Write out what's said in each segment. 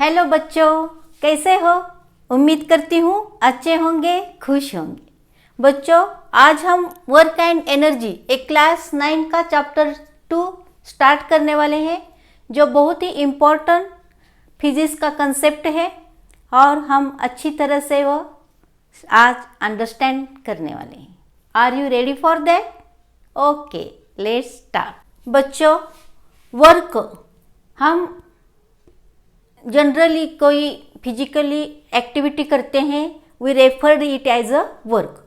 Hello बच्चों, कैसे हो? उम्मीद करती हूँ अच्छे होंगे, खुश होंगे। बच्चों, आज हम वर्क एंड एनर्जी एक क्लास 9 का चैप्टर 2 स्टार्ट करने वाले हैं, जो बहुत ही इम्पोर्टेंट फिजिक्स का कंसेप्ट है और हम अच्छी तरह से वो आज अंडरस्टैंड करने वाले हैं। Are you ready for that? Okay, let's start. बच्चों, वर्क हम जनरली कोई फिजिकली एक्टिविटी करते हैं, we referred it as a work.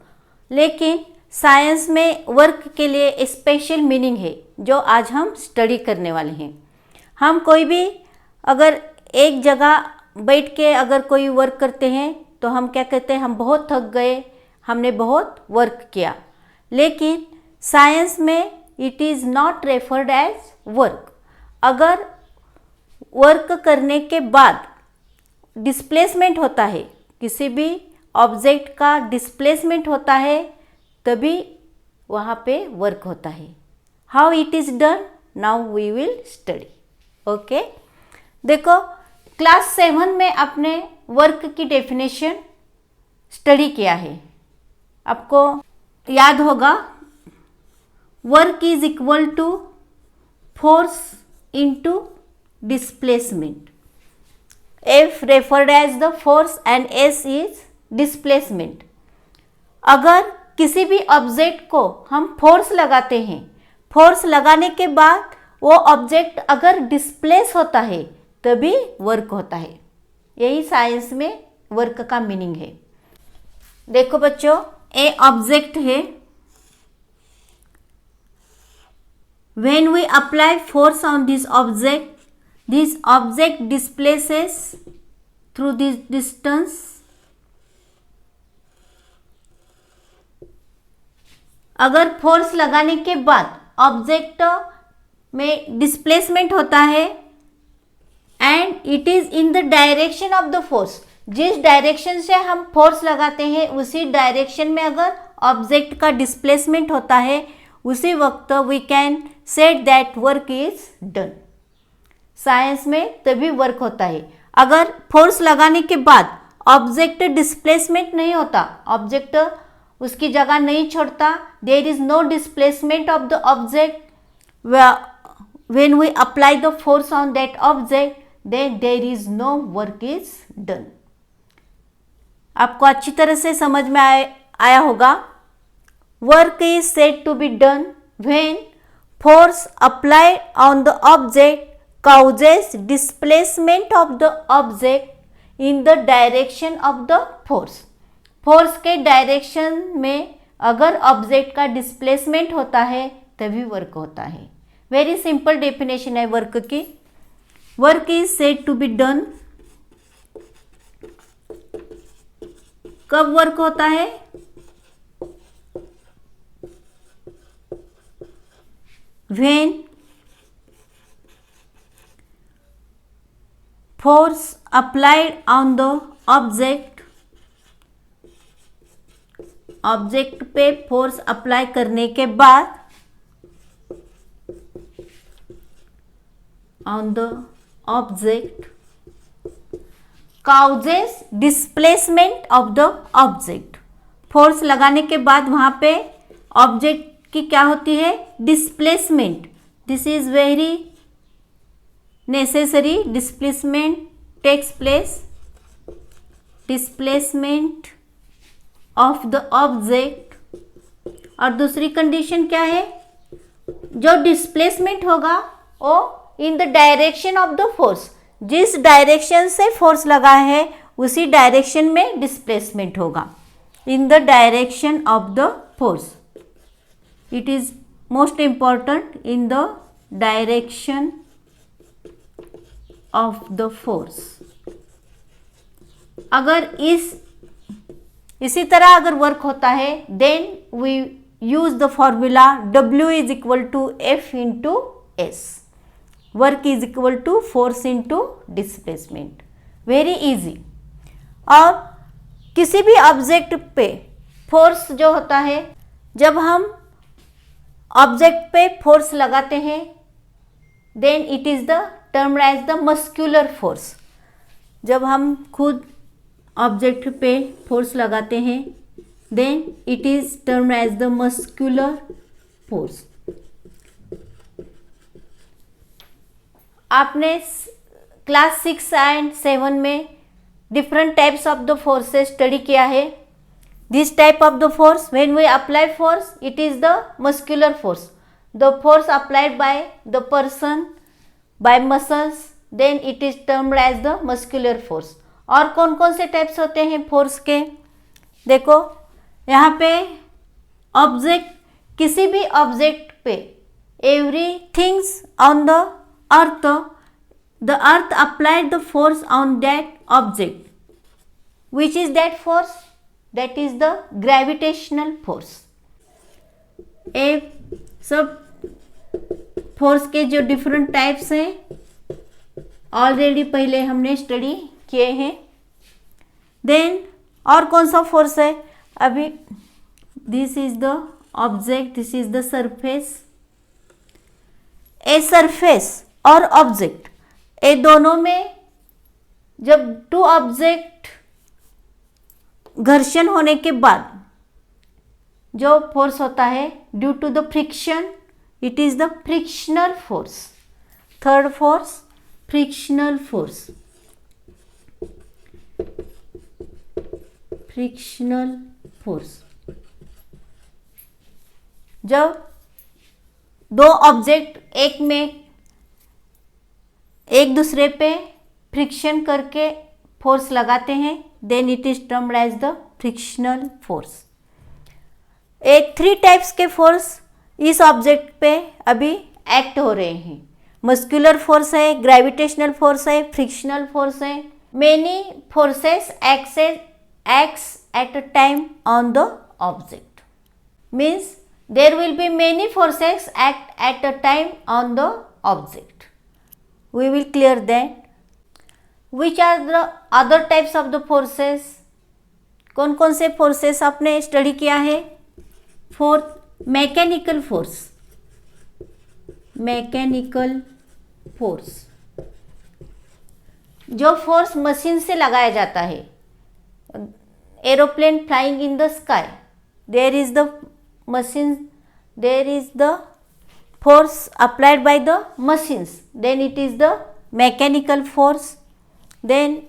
लेकिन साइंस में वर्क के लिए स्पेशल मीनिंग है जो आज हम स्टडी करने वाले हैं। हम कोई भी अगर एक जगह बैठ के अगर कोई वर्क करते हैं तो हम क्या कहते हैं, हम बहुत थक गए, हमने बहुत वर्क किया। लेकिन साइंस में it is not referred as work. अगर वर्क करने के बाद डिस्प्लेसमेंट होता है, किसी भी ऑब्जेक्ट का डिस्प्लेसमेंट होता है, तभी वहाँ पे वर्क होता है। How it is done, now we will study. Okay, देखो क्लास 7 में आपने वर्क की डेफिनेशन स्टडी किया है। आपको याद होगा, work is equal to force into displacement. F referred as the force and S is displacement. अगर किसी भी ऑब्जेक्ट को हम फोर्स लगाते हैं, फोर्स लगाने के बाद वो ऑब्जेक्ट अगर डिस्प्लेस होता है तभी वर्क होता है। यही साइंस में वर्क का मीनिंग है। देखो बच्चों, ए ऑब्जेक्ट है, when we apply force on this object displaces through this distance. अगर फोर्स लगाने के बाद ऑब्जेक्ट में डिस्प्लेसमेंट होता है and it is in the direction of the force, जिस डायरेक्शन से हम फोर्स लगाते हैं उसी डायरेक्शन में अगर ऑब्जेक्ट का डिस्प्लेसमेंट होता है, उसी वक्त we can said that work is done. Science में तभी वर्क होता है। अगर फोर्स लगाने के बाद ऑब्जेक्ट डिस्प्लेसमेंट नहीं होता, ऑब्जेक्ट उसकी जगह नहीं छोड़ता, there is no displacement of the object, when we apply the force on that object, then there is no work is done. आपको अच्छी तरह से समझ में आया होगा। Work is said to be done when force applied on the object causes displacement of the object in the direction of the force. Force के direction में अगर ऑब्जेक्ट का डिस्प्लेसमेंट होता है तभी वर्क होता है। वेरी सिंपल डेफिनेशन है वर्क की। Work is said to be done. कब वर्क होता है? when force applied on the object, object पे फोर्स अप्लाई करने के बाद on the object causes displacement of the object. Force लगाने के बाद वहां पे ऑब्जेक्ट कि क्या होती है? Displacement. This is very necessary. Displacement takes place, displacement of the object. और दूसरी कंडीशन क्या है? जो डिस्प्लेसमेंट होगा वो in the direction of the force, जिस डायरेक्शन से फोर्स लगा है उसी डायरेक्शन में डिस्प्लेसमेंट होगा। In the direction of the force, it is most important, in the direction of the force. अगर इसी तरह अगर वर्क होता है, then we use the formula W is equal to F into S. Work is equal to force into displacement. Very easy. और किसी भी object पे फोर्स जो होता है, जब हम ऑब्जेक्ट पे फोर्स लगाते हैं, then it is the termed as the muscular force. जब हम खुद ऑब्जेक्ट पे फोर्स लगाते हैं then it is termed as the muscular force. आपने क्लास 6 एंड 7 में different types of the forces study किया है। This type of the force when we apply force it is the muscular force, the force applied by the person by muscles, then it is termed as the muscular force. और कौन कौन से types होते हैं force के, देखो यहाँ पे ऑब्जेक्ट, किसी भी ऑब्जेक्ट पे, everythings on the earth, the earth applied the force on that object, which is that force, that is the gravitational force. ए सब फोर्स के जो डिफरेंट टाइप्स हैं ऑलरेडी पहले हमने स्टडी किए हैं। देन और कौन सा फोर्स है, अभी this is the object, this is the surface. A surface और ऑब्जेक्ट, ये दोनों में जब टू ऑब्जेक्ट घर्षण होने के बाद जो फोर्स होता है due to the friction, it is the frictional force. Third force frictional force, frictional force. जब दो ऑब्जेक्ट एक दूसरे पे फ्रिक्शन करके फोर्स लगाते हैं then it is termed as the frictional force. एक 3 टाइप्स के फोर्स इस ऑब्जेक्ट पे अभी एक्ट हो रहे हैं, मस्कुलर फोर्स है, ग्रेविटेशनल फोर्स है, फ्रिक्शनल फोर्स है। Many forces acts at a time on the object, means there will be many forces act at a time on the object. We will clear that. Which are the other types of the forces? कौन कौन से forces आपने study किया है? Fourth mechanical force, mechanical force जो force machine से लगाया जाता है। Aeroplane flying in the sky, there is the machine, there is the force applied by the machines, then it is the mechanical force. Then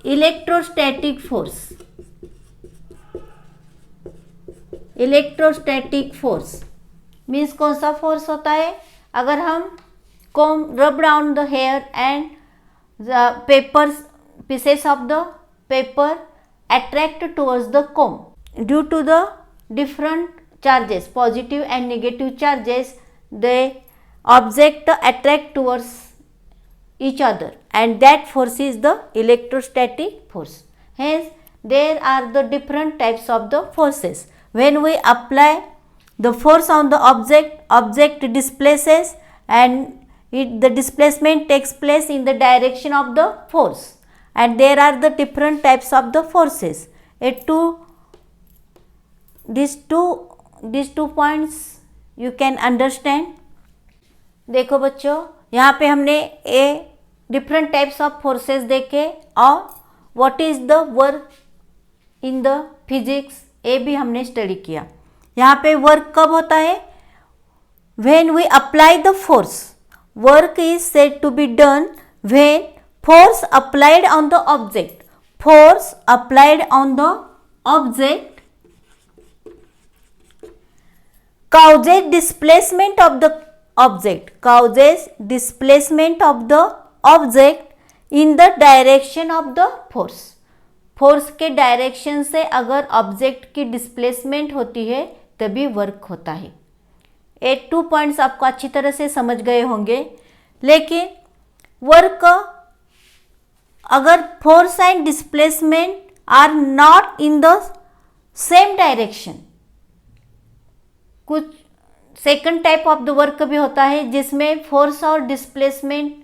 electrostatic force, electrostatic force means कौन सा force होता है, अगर हम comb rub down the hair and the papers, pieces of the paper attract towards the comb due to the different charges, positive and negative charges, the object attract towards each other and that force is the electrostatic force. Hence there are the different types of the forces. When we apply the force on the object displaces and the displacement takes place in the direction of the force, and there are the different types of the forces. These two points you can understand. देखो बच्चों, यहाँ पे हमने different types of forces देखे और what is the work in the physics ये भी हमने स्टडी किया। यहाँ पे वर्क कब होता है, when we apply the force, work is said to be done when force applied on the object, force applied on the object causes displacement of the object, causes displacement of the object in the direction of the force. Force के direction से अगर object की displacement होती है तभी work होता है। ये 2 पॉइंट्स आपको अच्छी तरह से समझ गए होंगे। लेकिन वर्क अगर force and displacement are not in the same direction, कुछ second type of the work भी होता है जिसमें फोर्स और डिस्प्लेसमेंट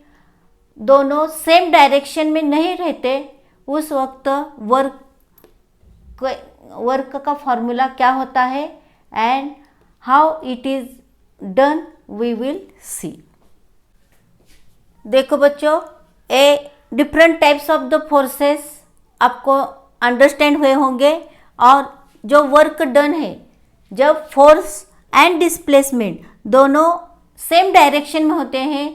दोनों सेम डायरेक्शन में नहीं रहते, उस वक्त वर्क का फॉर्मूला क्या होता है and how it is done we will see. देखो बच्चों, a different types of the forces आपको अंडरस्टैंड हुए होंगे। और जो वर्क डन है, जब फोर्स एंड डिस्प्लेसमेंट दोनों सेम डायरेक्शन में होते हैं,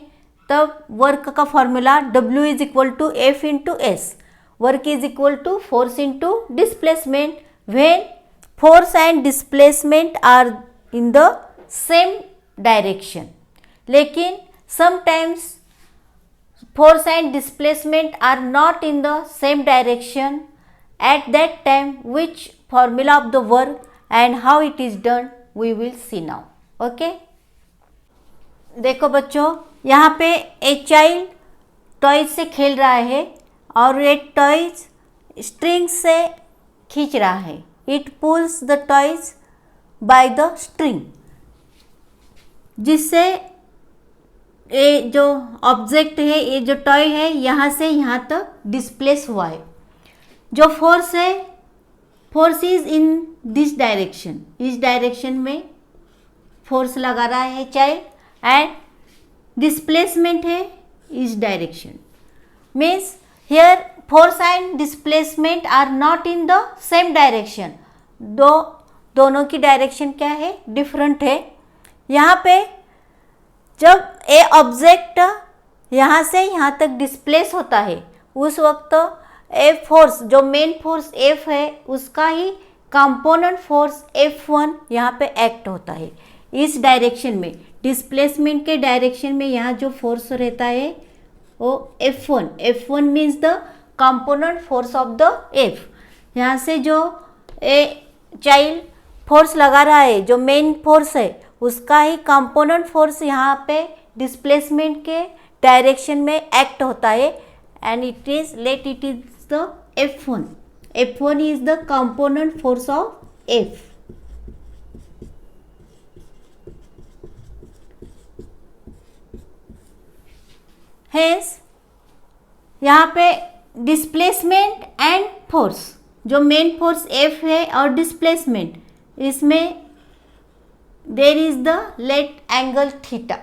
तब वर्क का formula W is equal to F into S, work is equal to force into displacement when force and displacement are in the same direction. लेकिन sometimes force and displacement are not in the same direction. At that time, which formula of the work and how it is done we will see now. Okay? देखो बच्चों, यहाँ पे एक child toys से खेल रहा है और ये टॉयज स्ट्रिंग से खींच रहा है। It pulls the toys by the string, जिससे ये जो ऑब्जेक्ट है, ये जो टॉय है, यहाँ से यहाँ तक डिस्प्लेस हुआ है। जो फोर्स है, force is in this direction, इस डायरेक्शन में फोर्स लगा रहा है चाइल्ड, एंड डिस्प्लेसमेंट है इस direction. Means here force and displacement are not in the same direction. दोनों की डायरेक्शन क्या है, डिफरेंट है। यहाँ पे जब ए ऑब्जेक्ट यहाँ से यहाँ तक डिस्प्लेस होता है, उस वक्त ए फोर्स, जो मेन फोर्स F है, उसका ही कंपोनेंट फोर्स F1 यहाँ पे एक्ट होता है इस डायरेक्शन में। डिस्प्लेसमेंट के डायरेक्शन में यहाँ जो फोर्स रहता है वो F1 means the component force of the F। यहाँ से जो ए चाइल्ड फोर्स लगा रहा है, जो मेन फोर्स है, उसका ही कंपोनेंट फोर्स यहाँ पे डिस्प्लेसमेंट के डायरेक्शन में एक्ट होता है, and it is the F1 is the component force of F। Hence यहाँ पे डिस्प्लेसमेंट एंड फोर्स, जो मेन फोर्स F है और डिस्प्लेसमेंट, इसमें there is the let angle theta.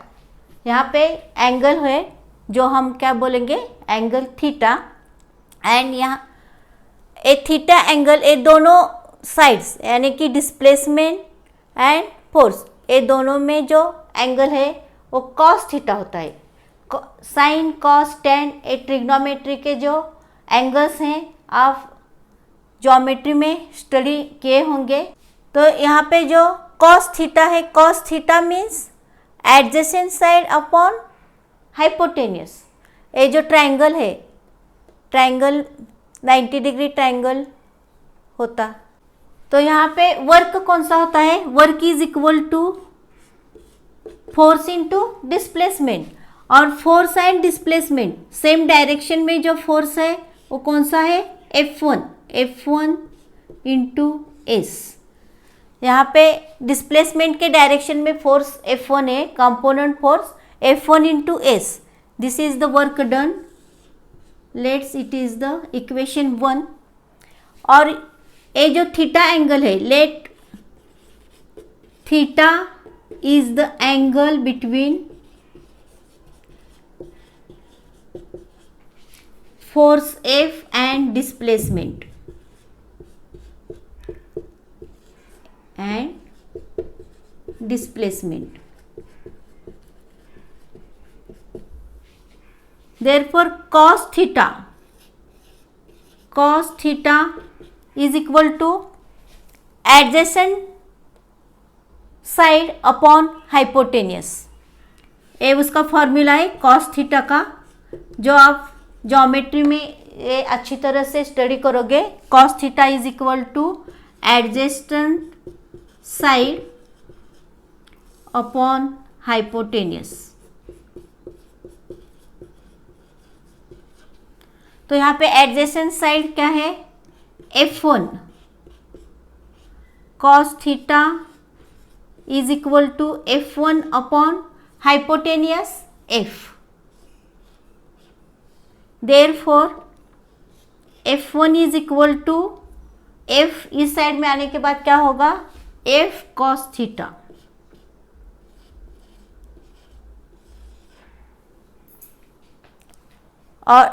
यहाँ पे एंगल है जो हम क्या बोलेंगे, एंगल थीटा। एंड यहाँ ए थीटा एंगल, ए दोनों साइड्स यानी कि डिस्प्लेसमेंट एंड फोर्स, ए दोनों में जो एंगल है वो कॉस थीटा होता है। साइन, कॉस, टेन, ए ट्रिग्नोमेट्री के जो एंगल्स हैं, आप ज्योमेट्री में स्टडी किए होंगे। तो यहाँ पे जो कॉस थीटा है, cos theta means adjacent side upon hypotenuse. ये जो ट्रायंगल है, ट्रायंगल 90 डिग्री ट्रायंगल होता, तो यहाँ पे वर्क कौन सा होता है, work is equal to force into displacement. और force and displacement same direction में जो फोर्स है वो कौन सा है, F1 इंटू एस। यहाँ पे डिस्प्लेसमेंट के डायरेक्शन में फोर्स F1 है, component force F1 into S. This is the work done. Let's it is the equation 1। और ये जो थीटा एंगल है, let theta is the angle between force F and displacement, therefore cos theta is equal to adjacent side upon hypotenuse। ये उसका formula है cos theta का, जो आप ज्योमेट्री में ये अच्छी तरह से स्टडी करोगे। cos theta is equal to adjacent side upon hypotenuse. तो यहाँ पे एडजेसेंट साइड क्या है, F1। cos theta is equal to F1 upon hypotenuse F। Therefore F1 is equal to F, इस साइड में आने के बाद क्या होगा, F cos थीटा। और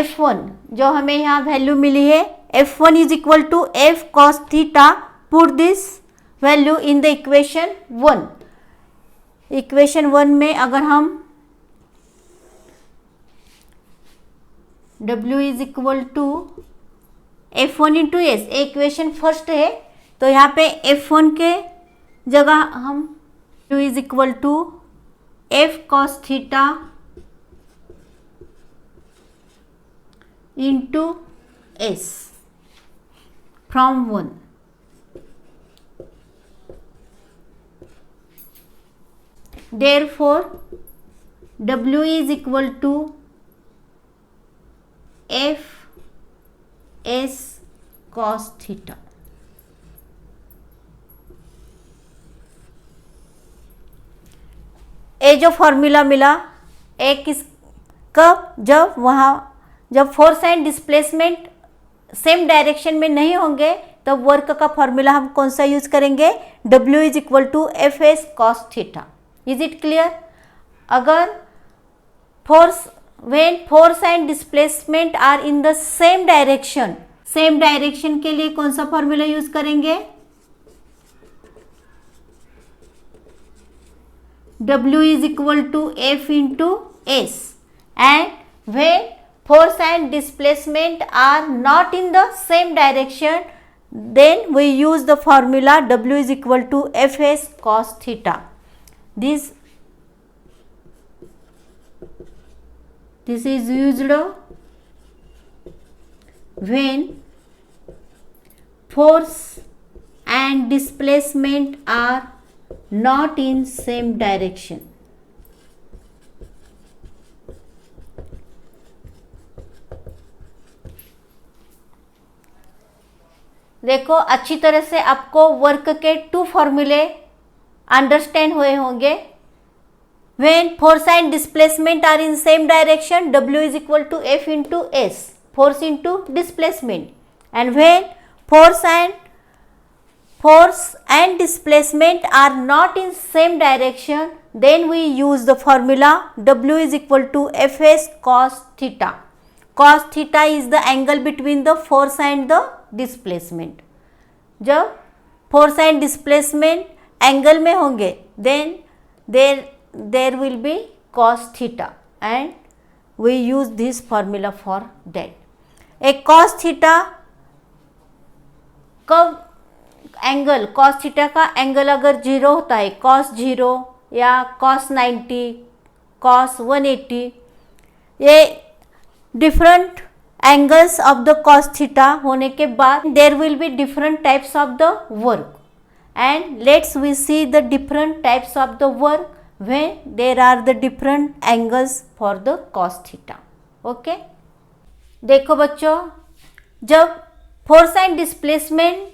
F1 जो हमें यहाँ वैल्यू मिली है, F1 is equal to F cos theta. Put this value in the equation 1. Equation 1 में अगर हम W is equal to F1 into S, equation first है, तो यहाँ पे F1 के जगह हम W is equal to F cos theta into S from 1. Therefore, W is equal to F S cos theta. ये जो फॉर्मूला मिला, एक किस कब, जब force and displacement same direction में नहीं होंगे, तब वर्क का फॉर्मूला हम कौन सा यूज करेंगे, W is equal to F S cos theta. Is it clear? अगर when force and displacement are in the same direction के लिए कौन सा फॉर्मूला यूज करेंगे, W is equal to F into S. And when force and displacement are not in the same direction, then we use the formula W is equal to Fs cos theta. This is used when force and displacement are not in same direction. देखो, अच्छी तरह से आपको work के 2 फॉर्मूले understand हुए होंगे. When force and displacement are in same direction, W is equal to F into S, force into displacement. And when force and displacement are not in same direction, then we use the formula W is equal to Fs cos theta. Cos theta is the angle between the force and the displacement. जब force and displacement angle में होंगे, then there will be cos theta, and we use this formula for that. एक cos theta कब angle, cos theta का angle अगर 0 होता है, cos 0 या cos 90, cos 180, ये different angles of the cos theta होने के बाद there will be different types of the work. And let's we see the different types of the work when there are the different angles for the cos theta. Okay? देखो बच्चों, जब force and displacement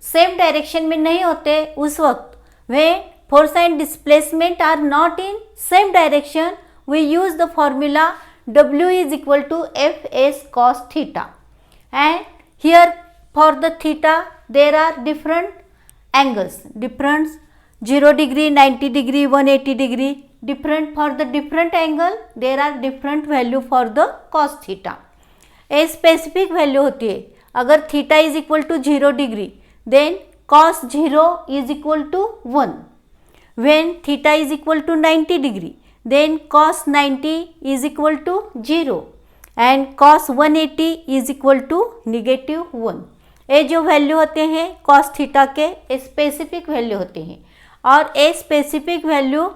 same direction में नहीं होते, उस वक्त when force and displacement are not in same direction, we use the formula W is equal to Fs cos theta. And here for the theta there are different angles, different 0 degree, 90 degree, 180 degree, different. For the different angle there are different value for the cos theta. A specific value होती है. अगर theta is equal to 0 degree, then cos 0 is equal to 1. When theta is equal to 90 degree, then cos 90 is equal to 0 and cos 180 is equal to -1. ये जो value होते हैं cos theta के specific value होते हैं. और ये specific value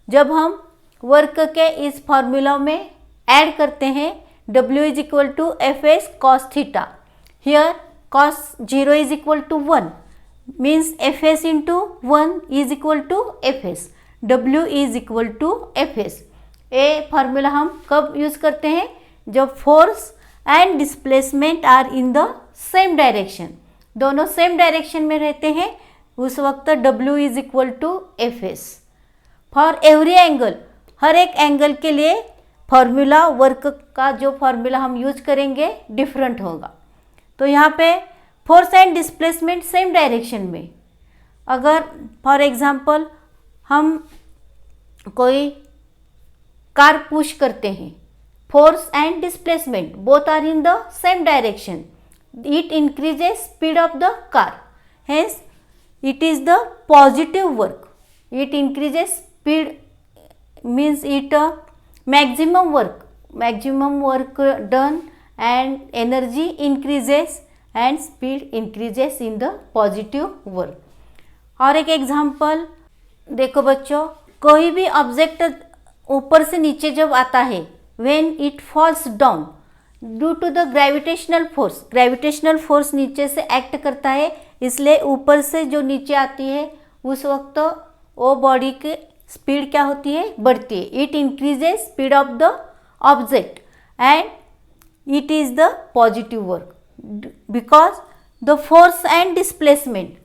जब हम वर्क के इस फॉर्मूला में ऐड करते हैं, W is equal to Fs cos theta. Here cos 0 is equal to 1 means Fs into 1 is equal to Fs. W is equal to Fs. ये फार्मूला हम कब यूज़ करते हैं, जब force and displacement are in the same direction, दोनों same direction में रहते हैं, उस वक्त W is equal to Fs. For every angle, हर एक एंगल के लिए फार्मूला, वर्क का जो फार्मूला हम यूज करेंगे डिफरेंट होगा. तो यहाँ पे force and displacement same direction में, अगर फॉर एग्जांपल हम कोई कार पुश करते हैं, force and displacement both are in the same direction, it increases speed of the car. Hence it is the positive work. It increases speed means it maximum work done and energy increases and speed increases in the positive work. और एक example देखो बच्चों, कोई भी object ऊपर से नीचे जब आता है, when it falls down due to the gravitational force नीचे से एक्ट करता है, इसलिए ऊपर से जो नीचे आती है उस वक्त वो बॉडी की स्पीड क्या होती है, बढ़ती है. It increases speed of the object and it is the positive work because the force and displacement,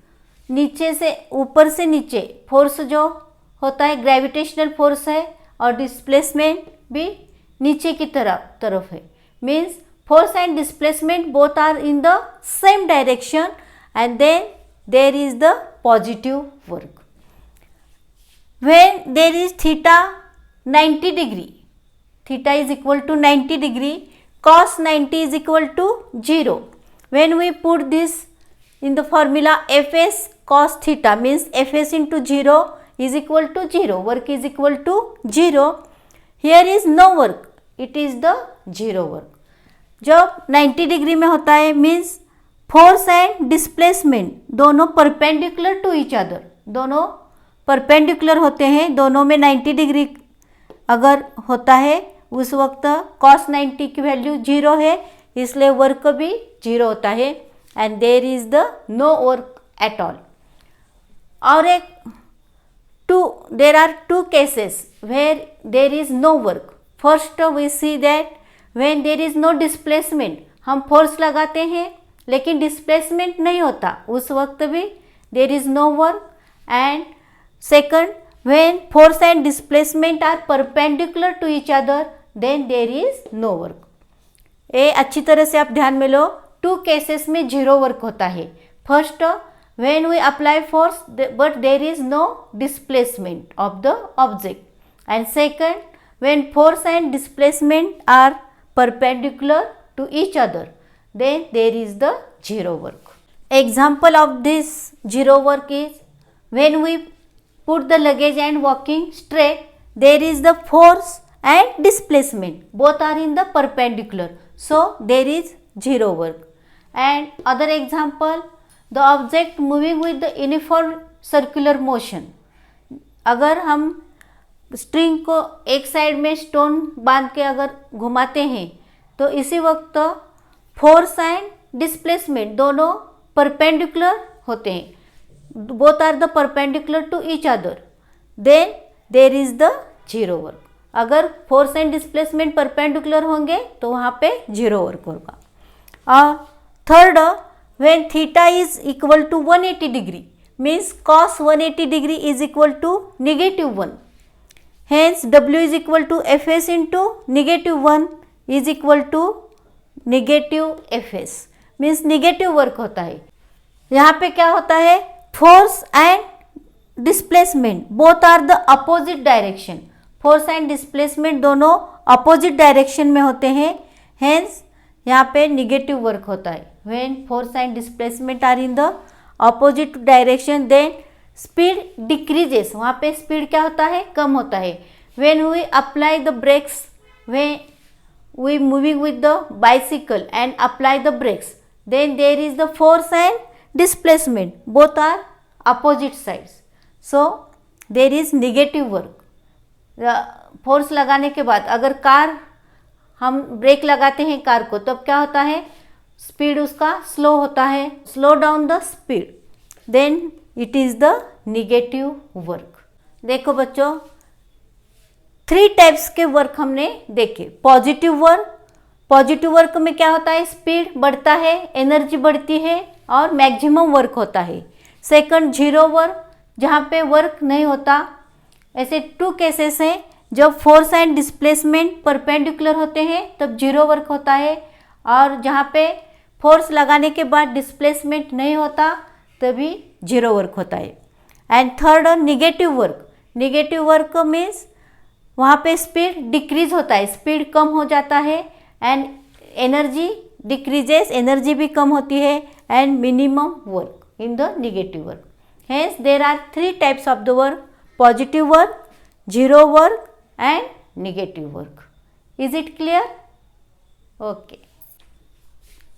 नीचे से ऊपर से नीचे फोर्स जो होता है ग्रेविटेशनल फोर्स है और डिस्प्लेसमेंट भी नीचे की तरफ है. Means force and displacement both are in the same direction and then there is the positive work. When there is theta 90 degree, theta is equal to 90 degree, cos 90 is equal to 0. When we put this in the formula Fs cos theta means Fs into 0 is equal to 0, work is equal to 0. Here is no work, it is the 0 work. जब 90 degree में होता है means force and displacement दोनों perpendicular to each other, दोनों perpendicular होते हैं, दोनों में 90 डिग्री अगर होता है उस वक्त cos 90 की वैल्यू 0 है, इसलिए वर्क भी 0 होता है and there is the no work at all. और एक there are two cases where there is no work. First we see that when there is no displacement, हम फोर्स लगाते हैं लेकिन डिस्प्लेसमेंट नहीं होता, उस वक्त भी there is no work. And second, when force and displacement are perpendicular to each other then there is no work. ये अच्छी तरह से आप ध्यान में लो, टू केसेस में 0 वर्क होता है. First when we apply force but there is no displacement of the object, and second when force and displacement are perpendicular to each other then there is the 0 work. Example of this 0 work is when we put the luggage and walking straight, there is the force and displacement both are in the perpendicular, so there is 0 work. And other example, the object moving with the uniform circular motion, अगर हम string को एक side में stone बांध के अगर घुमाते हैं तो इसी वक्त फोर्स एंड डिस्प्लेसमेंट दोनों परपेंडिकुलर होते हैं, both are the perpendicular to each other, then there is the 0 work. अगर फोर्स एंड डिस्प्लेसमेंट परपेंडिकुलर होंगे तो वहाँ पे 0 वर्क होगा. और third, when theta is equal to 180 degree means cos 180 degree is equal to -1. Hence W is equal to Fs into -1 is equal to -Fs means negative work होता है. यहाँ पे क्या होता है, force and displacement both are the opposite direction, force and displacement दोनों opposite direction में होते हैं. हेंस यहाँ पे निगेटिव वर्क होता है. When force and displacement are in the opposite direction then speed decreases, वहाँ पे स्पीड क्या होता है, कम होता है. When we apply the brakes, when we moving with the bicycle and apply the brakes then there is the force and displacement both are opposite sides, so there is negative work. Force लगाने के बाद अगर car हम break लगाते हैं car को तब क्या होता है, स्पीड उसका स्लो होता है, slow down the speed, then it is the negative work. देखो बच्चों 3 टाइप्स के वर्क हमने देखे. पॉजिटिव वर्क, पॉजिटिव वर्क में क्या होता है, स्पीड बढ़ता है, एनर्जी बढ़ती है और मैक्सिमम वर्क होता है. सेकंड 0 वर्क, जहाँ पे वर्क नहीं होता. ऐसे 2 केसेस हैं, जब फोर्स एंड डिस्प्लेसमेंट परपेंडिकुलर होते हैं तब 0 वर्क होता है, और जहाँ पे फोर्स लगाने के बाद डिस्प्लेसमेंट नहीं होता तभी 0 वर्क होता है. And third negative work, negative work means वहाँ पे स्पीड डिक्रीज होता है, स्पीड कम हो जाता है एंड एनर्जी डिक्रीजेस, एनर्जी भी कम होती है and minimum work in the negative work. Hence there are 3 types of the work: positive work, zero work and negative work. Is it clear? Okay.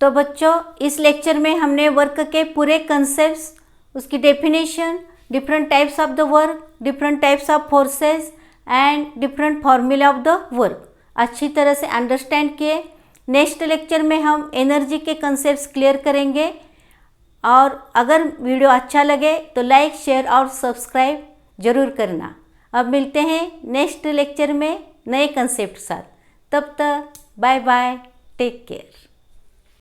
तो बच्चों इस लेक्चर में हमने वर्क के पूरे कंसेप्ट्स, उसकी definition, different types of the work, different types of forces and different formula of the work अच्छी तरह से अंडरस्टैंड किए. नेक्स्ट लेक्चर में हम एनर्जी के कंसेप्ट्स क्लियर करेंगे. और अगर वीडियो अच्छा लगे तो लाइक, शेयर और सब्सक्राइब जरूर करना. अब मिलते हैं नेक्स्ट लेक्चर में नए कंसेप्ट साथ. तब तक बाय बाय, टेक केयर.